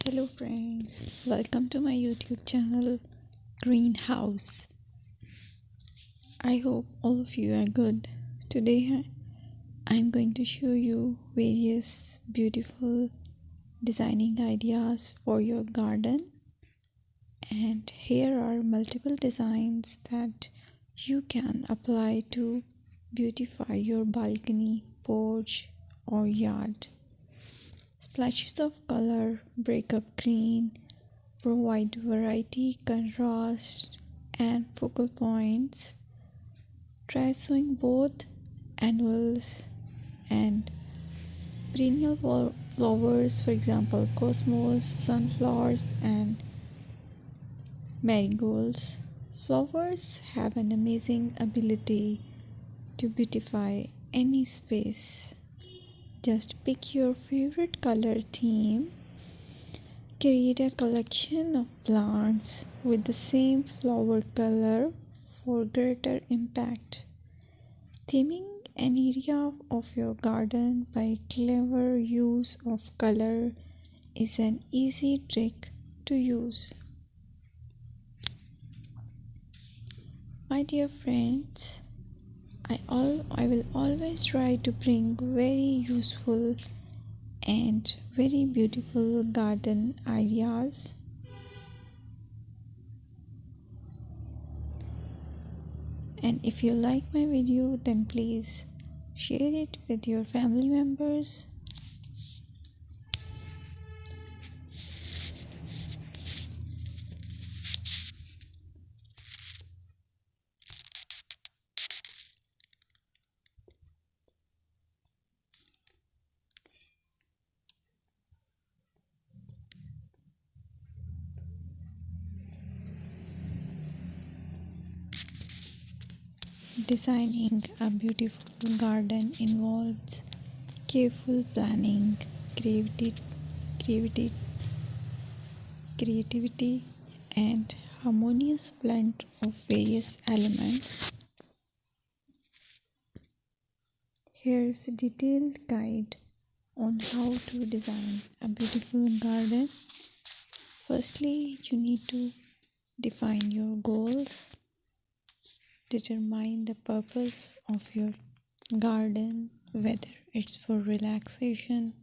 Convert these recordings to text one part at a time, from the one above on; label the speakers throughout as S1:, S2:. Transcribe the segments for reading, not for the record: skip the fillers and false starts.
S1: Hello friends, welcome to my YouTube channel Greenhouse. I hope all of you are good. Today I'm going to show you various beautiful designing ideas for your garden, and here are multiple designs that you can apply to beautify your balcony, porch or yard. Splashes of color break up green, provide variety, contrast, and focal points. Try sowing both annuals and perennial flowers, for example, cosmos, sunflowers, and marigolds. Flowers have an amazing ability to beautify any space. Just pick your favorite color theme. Create a collection of plants with the same flower color for greater impact. Theming an area of your garden by clever use of color is an easy trick to use. My dear friends, I will always try to bring very useful and very beautiful garden ideas. And if you like my video, then please share it with your family members. Designing a beautiful garden involves careful planning, creativity, and harmonious blend of various elements. Here's a detailed guide on how to design a beautiful garden. Firstly, you need to define your goals. Determine the purpose of your garden, whether it's for relaxation,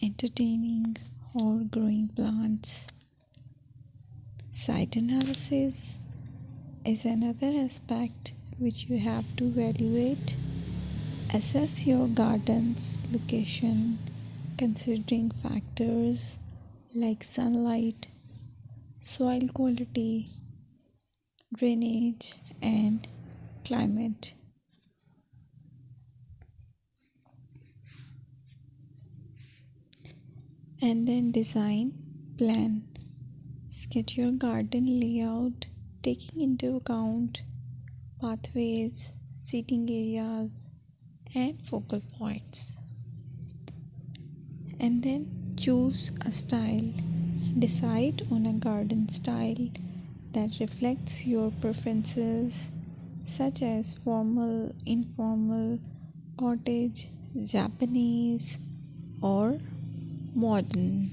S1: entertaining, or growing plants. Site analysis is another aspect which you have to evaluate. Assess your garden's location, considering factors like sunlight, soil quality, drainage, and climate. And then design, plan. Sketch your garden layout, taking into account pathways, seating areas, and focal points. And then choose a style. Decide on a garden style that reflects your preferences, such as formal, informal, cottage, Japanese, or modern.